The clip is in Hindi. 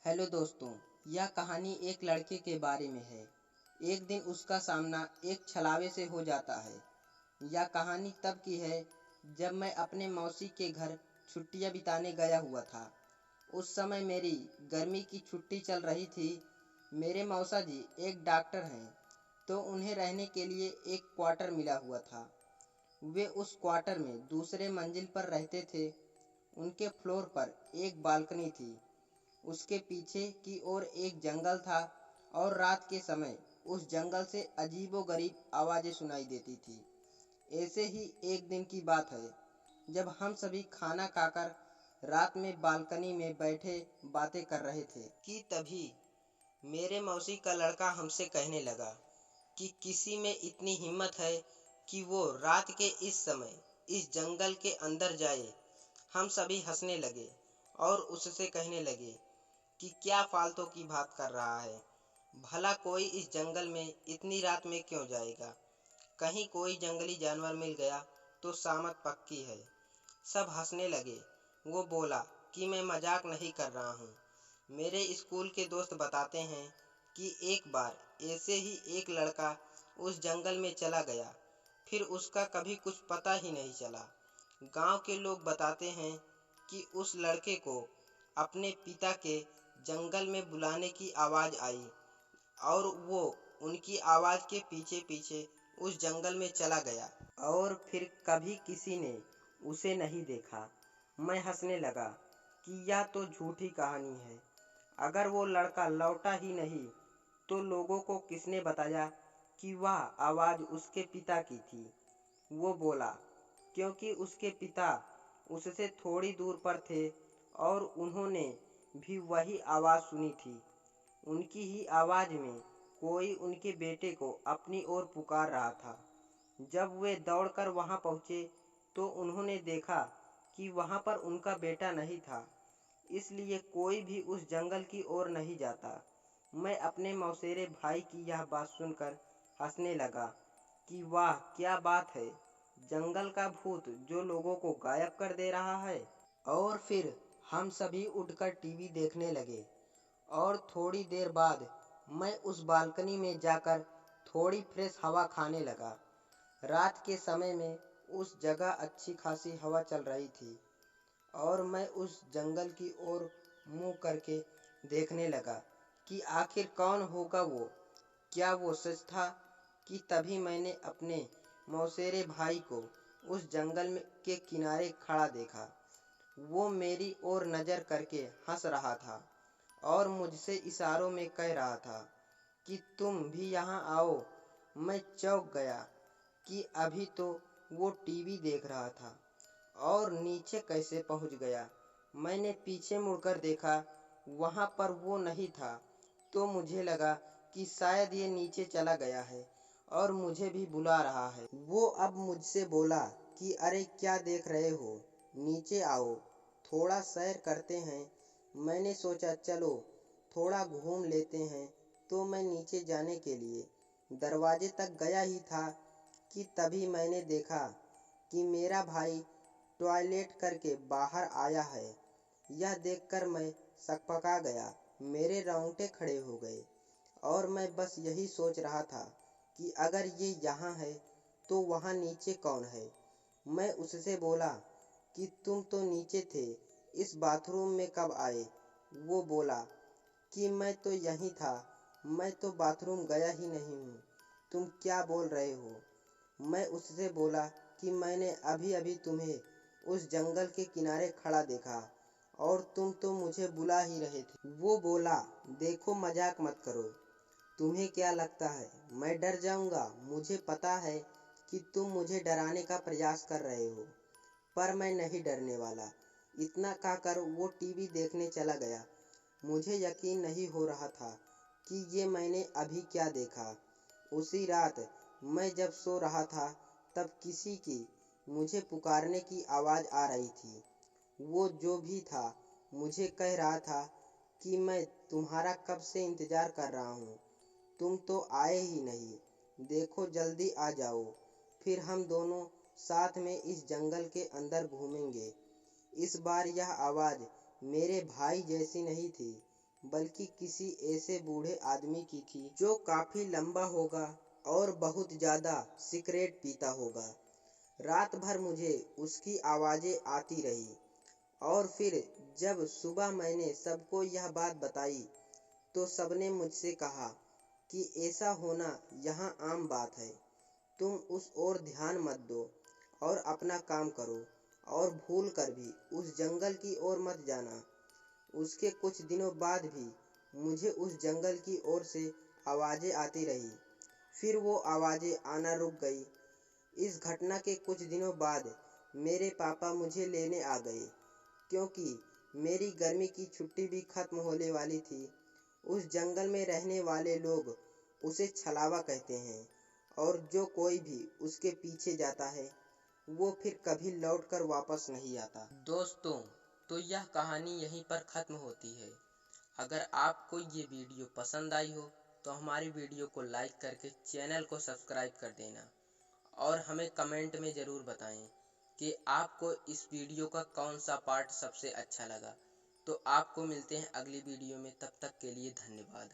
हेलो दोस्तों। यह कहानी एक लड़के के बारे में है। एक दिन उसका सामना एक छलावे से हो जाता है। यह कहानी तब की है जब मैं अपने मौसी के घर छुट्टियां बिताने गया हुआ था। उस समय मेरी गर्मी की छुट्टी चल रही थी। मेरे मौसा जी एक डॉक्टर हैं, तो उन्हें रहने के लिए एक क्वार्टर मिला हुआ था। वे उस क्वार्टर में दूसरे मंजिल पर रहते थे। उनके फ्लोर पर एक बालकनी थी। उसके पीछे की ओर एक जंगल था और रात के समय उस जंगल से अजीबोगरीब आवाज़ें सुनाई देती थी। ऐसे ही एक दिन की बात है, जब हम सभी खाना खाकर रात में बालकनी में बैठे बातें कर रहे थे कि तभी मेरे मौसी का लड़का हमसे कहने लगा कि किसी में इतनी हिम्मत है कि वो रात के इस समय इस जंगल के अंदर जाए। हम सभी हंसने लगे और उससे कहने लगे कि क्या फालतू की बात कर रहा है। भला कोई इस जंगल में इतनी रात में क्यों जाएगा? कहीं कोई जंगली जानवर मिल गया तो शामत पक्की है। सब हंसने लगे। वो बोला कि मैं मजाक नहीं कर रहा हूँ। मेरे स्कूल के दोस्त बताते हैं कि एक बार ऐसे ही एक लड़का उस जंगल में चला गया, फिर उसका कभी कुछ पता ही नहीं चला। गांव के लोग बताते हैं कि उस लड़के को अपने पिता के जंगल में बुलाने की आवाज़ आई और वो उनकी आवाज़ के पीछे पीछे उस जंगल में चला गया और फिर कभी किसी ने उसे नहीं देखा। मैं हंसने लगा कि यह तो झूठी कहानी है। अगर वो लड़का लौटा ही नहीं तो लोगों को किसने बताया कि वह आवाज़ उसके पिता की थी? वो बोला क्योंकि उसके पिता उससे थोड़ी दूर पर थे और उन्होंने भी वही आवाज़ सुनी थी। उनकी ही आवाज़ में कोई उनके बेटे को अपनी ओर पुकार रहा था। जब वे दौड़कर वहां पहुंचे तो उन्होंने देखा कि वहां पर उनका बेटा नहीं था। इसलिए कोई भी उस जंगल की ओर नहीं जाता। मैं अपने मौसेरे भाई की यह बात सुनकर हंसने लगा कि वाह क्या बात है, जंगल का भूत जो लोगों को गायब कर दे रहा है। और फिर हम सभी उठकर टीवी देखने लगे और थोड़ी देर बाद मैं उस बालकनी में जाकर थोड़ी फ्रेश हवा खाने लगा। रात के समय में उस जगह अच्छी खासी हवा चल रही थी और मैं उस जंगल की ओर मुंह करके देखने लगा कि आखिर कौन होगा वो। क्या वो सच था? कि तभी मैंने अपने मौसेरे भाई को उस जंगल के किनारे खड़ा देखा। वो मेरी ओर नज़र करके हंस रहा था और मुझसे इशारों में कह रहा था कि तुम भी यहाँ आओ। मैं चौंक गया कि अभी तो वो टीवी देख रहा था और नीचे कैसे पहुँच गया। मैंने पीछे मुड़कर देखा, वहाँ पर वो नहीं था, तो मुझे लगा कि शायद ये नीचे चला गया है और मुझे भी बुला रहा है। वो अब मुझसे बोला कि अरे क्या देख रहे हो, नीचे आओ, थोड़ा सैर करते हैं। मैंने सोचा चलो थोड़ा घूम लेते हैं, तो मैं नीचे जाने के लिए दरवाजे तक गया ही था कि तभी मैंने देखा कि मेरा भाई टॉयलेट करके बाहर आया है। यह देखकर मैं सकपका गया, मेरे रोंगटे खड़े हो गए और मैं बस यही सोच रहा था कि अगर ये यहाँ है तो वहाँ नीचे कौन है। मैं उससे बोला कि तुम तो नीचे थे, इस बाथरूम में कब आए? वो बोला कि मैं तो यहीं था, मैं तो बाथरूम गया ही नहीं हूँ, तुम क्या बोल रहे हो? मैं उससे बोला कि मैंने अभी अभी तुम्हें उस जंगल के किनारे खड़ा देखा और तुम तो मुझे बुला ही रहे थे। वो बोला देखो मजाक मत करो, तुम्हें क्या लगता है मैं डर जाऊंगा? मुझे पता है कि तुम मुझे डराने का प्रयास कर रहे हो, पर मैं नहीं डरने वाला। इतना कहकर वो टीवी देखने चला गया। मुझे यकीन नहीं हो रहा था कि ये मैंने अभी क्या देखा। उसी रात मैं जब सो रहा था तब किसी की मुझे पुकारने की आवाज़ आ रही थी। वो जो भी था मुझे कह रहा था कि मैं तुम्हारा कब से इंतज़ार कर रहा हूँ, तुम तो आए ही नहीं, देखो जल्दी आ जाओ, फिर हम दोनों साथ में इस जंगल के अंदर घूमेंगे। इस बार यह आवाज़ मेरे भाई जैसी नहीं थी, बल्कि किसी ऐसे बूढ़े आदमी की थी जो काफी लंबा होगा और बहुत ज्यादा सिगरेट पीता होगा। रात भर मुझे उसकी आवाजें आती रही और फिर जब सुबह मैंने सबको यह बात बताई तो सबने मुझसे कहा कि ऐसा होना यहाँ आम बात है। तुम उस ओर ध्यान मत दो और अपना काम करो और भूल कर भी उस जंगल की ओर मत जाना। उसके कुछ दिनों बाद भी मुझे उस जंगल की ओर से आवाजें आती रही, फिर वो आवाजें आना रुक गई। इस घटना के कुछ दिनों बाद मेरे पापा मुझे लेने आ गए, क्योंकि मेरी गर्मी की छुट्टी भी खत्म होने वाली थी। उस जंगल में रहने वाले लोग उसे छलावा कहते हैं और जो कोई भी उसके पीछे जाता है वो फिर कभी लौटकर वापस नहीं आता। दोस्तों, तो यह कहानी यहीं पर खत्म होती है। अगर आपको ये वीडियो पसंद आई हो तो हमारी वीडियो को लाइक करके चैनल को सब्सक्राइब कर देना और हमें कमेंट में ज़रूर बताएं कि आपको इस वीडियो का कौन सा पार्ट सबसे अच्छा लगा। तो आपको मिलते हैं अगली वीडियो में, तब तक के लिए धन्यवाद।